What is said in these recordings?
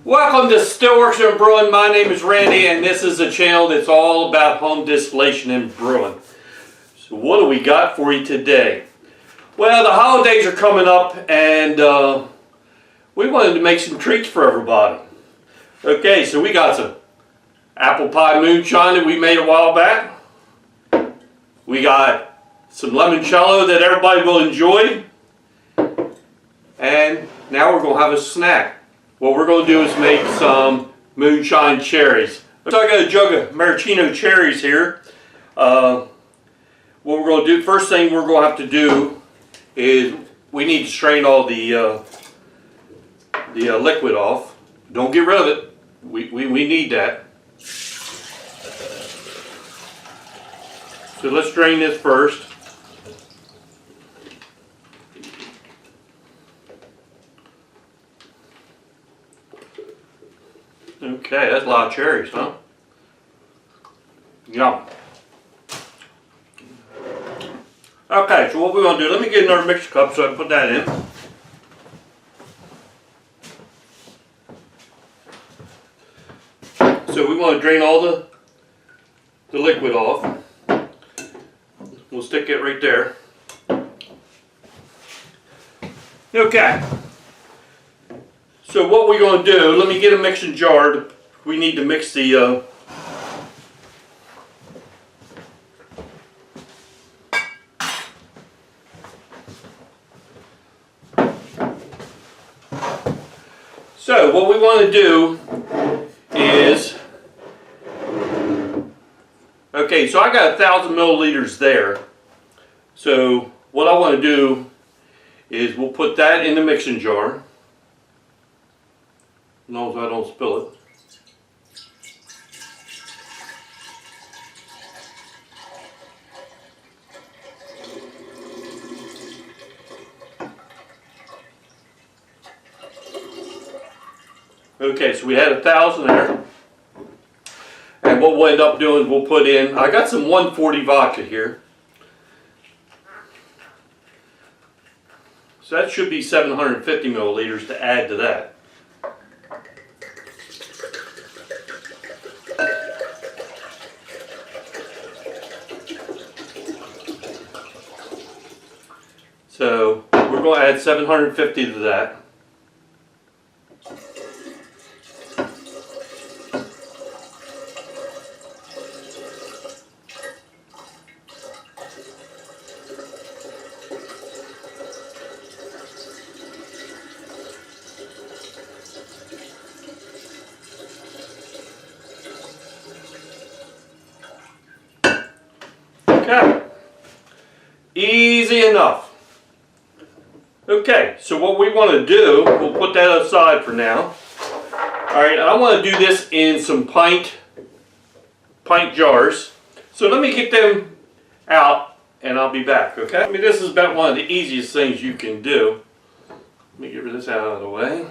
Welcome to Stillworks and Brewing. My name is Randy, and this is a channel that's all about home distillation and brewing. So what do we got for you today? Well, the holidays are coming up, and we wanted to make some treats for everybody. Okay, so we got some apple pie moonshine that we made a while back. We got some limoncello that everybody will enjoy. And now we're going to have a snack. What we're going to do is make some moonshine cherries. So I got a jug of maraschino cherries here. What we're going to do, first thing we're going to have to do is we need to strain all the liquid off. Don't get rid of it. We need that. So let's drain this first. Okay, that's a lot of cherries, huh? Yum. Okay, so what we're going to do, let me get another mixer cup so I can put that in. So we want to drain all the liquid off. We'll stick it right there. Okay. So what we're going to do, let me get a mixing jar. We need to mix the So what we want to do is, okay, so I got 1,000 milliliters there. So what I want to do is we'll put that in the mixing jar. As long as I don't spill it. Okay, so we had 1,000 there. And what we'll end up doing is we'll put in, I got some 140 vodka here. So that should be 750 milliliters to add to that. So we're going to add 750 to that. Okay, easy enough. Okay, so what we want to do, we'll put that aside for now. Alright, I want to do this in some pint jars. So let me get them out and I'll be back, okay? I mean, this is about one of the easiest things you can do. Let me get rid of this out of the way.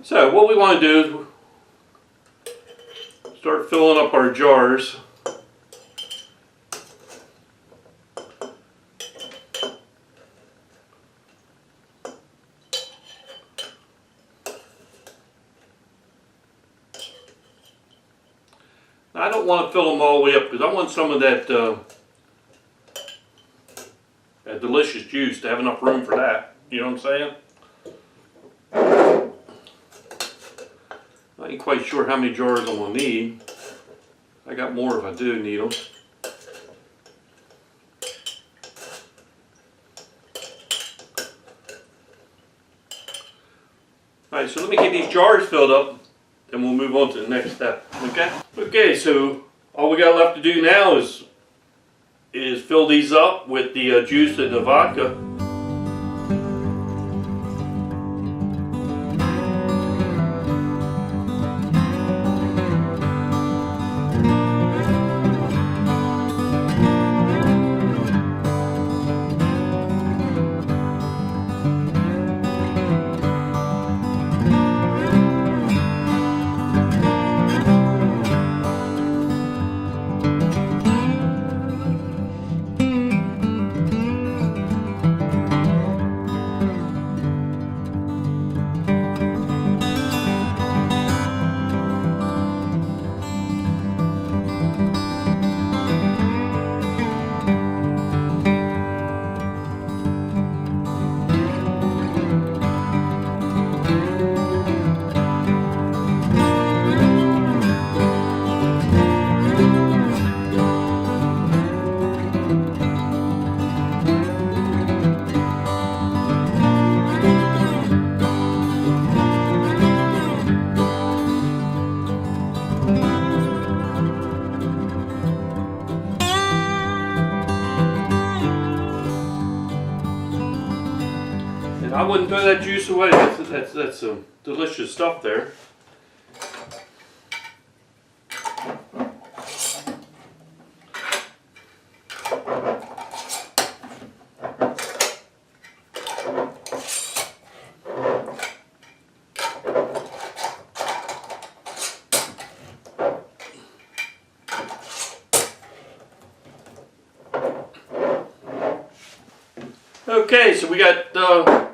So what we want to do is start filling up our jars. I don't want to fill them all the way up because I want some of that delicious juice to have enough room for that. You know what I'm saying? I ain't quite sure how many jars I'm going to need. I got more if I do need them. Alright, so let me get these jars filled up. Then we'll move on to the next step, okay? Okay, so all we got left to do now is fill these up with the juice and the vodka. I wouldn't throw that juice away. That's some delicious stuff there. Okay, so we got our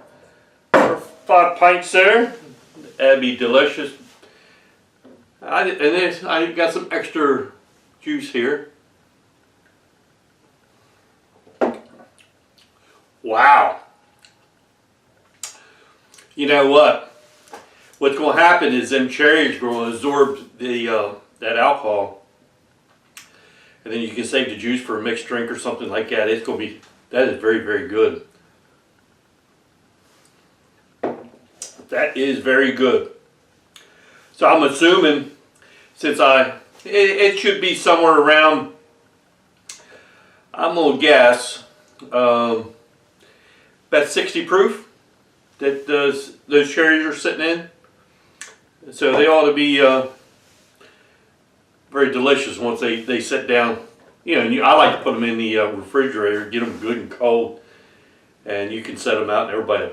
5 pints there. That'd be delicious. I got some extra juice here. Wow. You know what? What's going to happen is them cherries are going to absorb the that alcohol, and then you can save the juice for a mixed drink or something like that. It's going to be, that is very, very good. That is very good. So I'm assuming, since it should be somewhere around, I'm going to guess, about 60 proof that those cherries are sitting in. So they ought to be very delicious once they sit down. You know, I like to put them in the refrigerator, get them good and cold, and you can set them out and everybody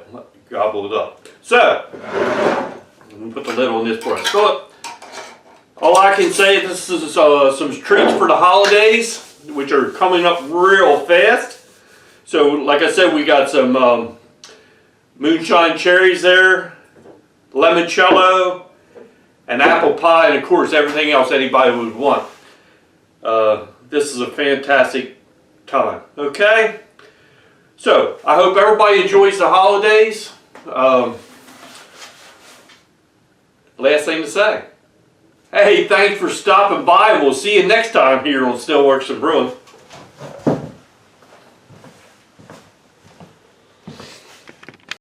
gobble it up. So, I'm going to put the lid on this before I spill it. All I can say is this is some treats for the holidays, which are coming up real fast. So, like I said, we got some Moonshine Cherries there, limoncello, and apple pie, and of course everything else anybody would want. This is a fantastic time. Okay? So, I hope everybody enjoys the holidays. Last thing to say. Hey, thanks for stopping by, and we'll see you next time here on Stillworks and Brewing.